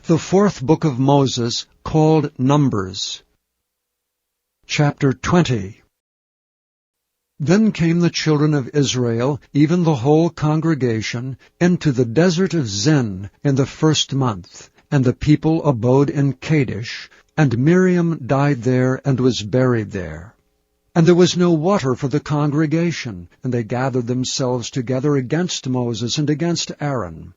The fourth book of Moses, called Numbers. Chapter 20. Then came the children of Israel, even the whole congregation, into the desert of Zin in the first month, and the people abode in Kadesh, and Miriam died there and was buried there. And there was no water for the congregation, and they gathered themselves together against Moses and against Aaron.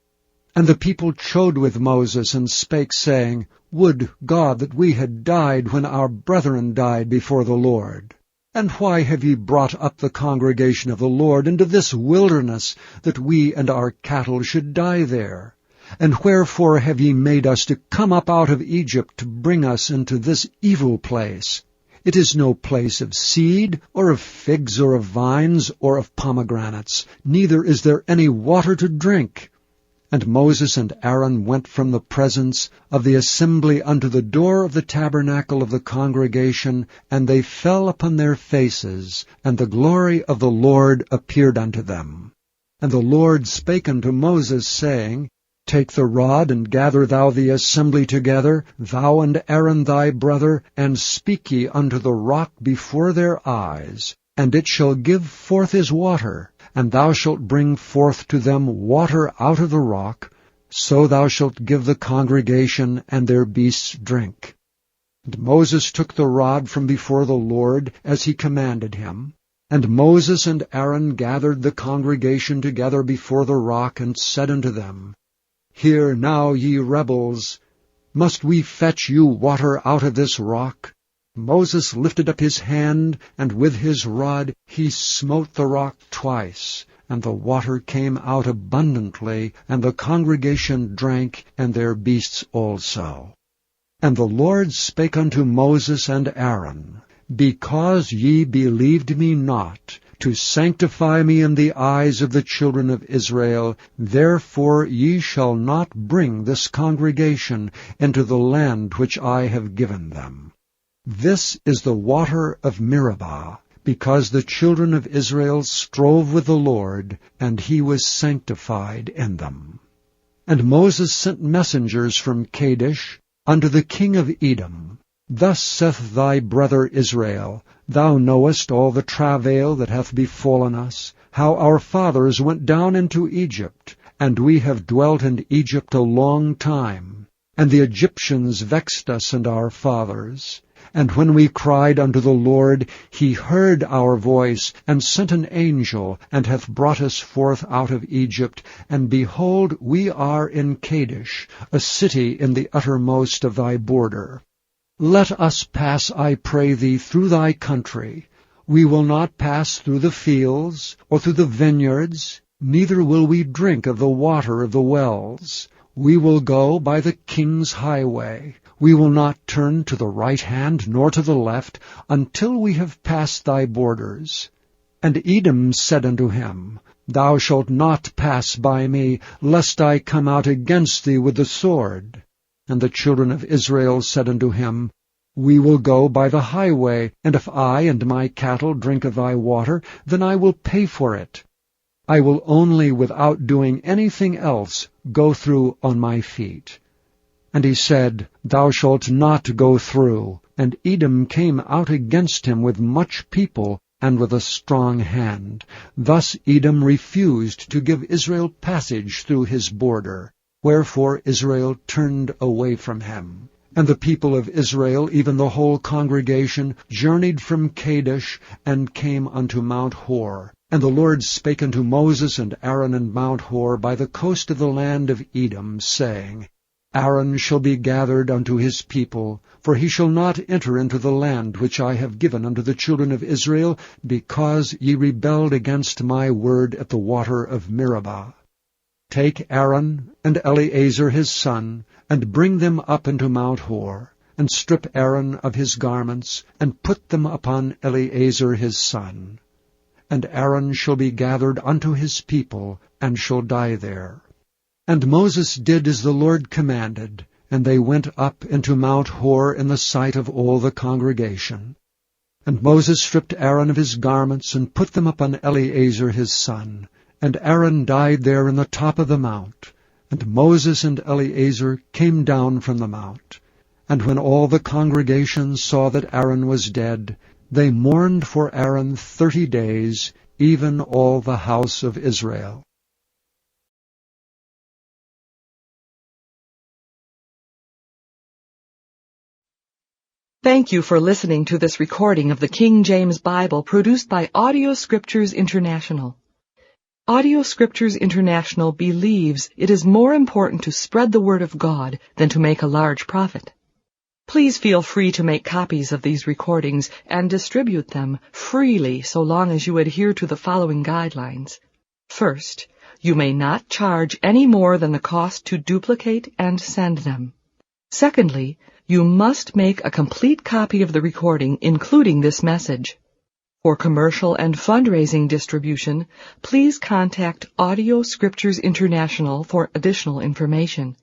And the people chode with Moses, and spake, saying, Would God that we had died when our brethren died before the Lord! And why have ye brought up the congregation of the Lord into this wilderness, that we and our cattle should die there? And wherefore have ye made us to come up out of Egypt to bring us into this evil place? It is no place of seed, or of figs, or of vines, or of pomegranates, neither is there any water to drink. And Moses and Aaron went from the presence of the assembly unto the door of the tabernacle of the congregation, and they fell upon their faces, and the glory of the Lord appeared unto them. And the Lord spake unto Moses, saying, Take the rod, and gather thou the assembly together, thou and Aaron thy brother, and speak ye unto the rock before their eyes, and it shall give forth his water. And thou shalt bring forth to them water out of the rock, so thou shalt give the congregation and their beasts drink. And Moses took the rod from before the Lord, as he commanded him. And Moses and Aaron gathered the congregation together before the rock, and said unto them, Hear now, ye rebels, must we fetch you water out of this rock? Moses lifted up his hand, and with his rod he smote the rock twice, and the water came out abundantly, and the congregation drank, and their beasts also. And the Lord spake unto Moses and Aaron, Because ye believed me not, to sanctify me in the eyes of the children of Israel, therefore ye shall not bring this congregation into the land which I have given them. This is the water of Meribah, because the children of Israel strove with the Lord, and he was sanctified in them. And Moses sent messengers from Kadesh unto the king of Edom. Thus saith thy brother Israel, Thou knowest all the travail that hath befallen us, how our fathers went down into Egypt, and we have dwelt in Egypt a long time. And the Egyptians vexed us and our fathers. And when we cried unto the Lord, he heard our voice, and sent an angel, and hath brought us forth out of Egypt. And behold, we are in Kadesh, a city in the uttermost of thy border. Let us pass, I pray thee, through thy country. We will not pass through the fields, or through the vineyards, neither will we drink of the water of the wells. We will go by the king's highway. We will not turn to the right hand nor to the left, until we have passed thy borders. And Edom said unto him, Thou shalt not pass by me, lest I come out against thee with the sword. And the children of Israel said unto him, We will go by the highway, and if I and my cattle drink of thy water, then I will pay for it. I will only, without doing anything else, go through on my feet. And he said, Thou shalt not go through. And Edom came out against him with much people, and with a strong hand. Thus Edom refused to give Israel passage through his border. Wherefore Israel turned away from him. And the people of Israel, even the whole congregation, journeyed from Kadesh, and came unto Mount Hor. And the Lord spake unto Moses and Aaron in Mount Hor by the coast of the land of Edom, saying, Aaron shall be gathered unto his people, for he shall not enter into the land which I have given unto the children of Israel, because ye rebelled against my word at the water of Meribah. Take Aaron and Eleazar his son, and bring them up into Mount Hor, and strip Aaron of his garments, and put them upon Eleazar his son. And Aaron shall be gathered unto his people, and shall die there. And Moses did as the Lord commanded, and they went up into Mount Hor in the sight of all the congregation. And Moses stripped Aaron of his garments, and put them upon Eleazar his son. And Aaron died there in the top of the mount. And Moses and Eleazar came down from the mount. And when all the congregation saw that Aaron was dead, they mourned for Aaron 30 days, even all the house of Israel. Thank you for listening to this recording of the King James Bible produced by Audio Scriptures International. Audio Scriptures International believes it is more important to spread the Word of God than to make a large profit. Please feel free to make copies of these recordings and distribute them freely so long as you adhere to the following guidelines. First, you may not charge any more than the cost to duplicate and send them. Secondly, you must make a complete copy of the recording, including this message. For commercial and fundraising distribution, please contact Audio Scriptures International for additional information.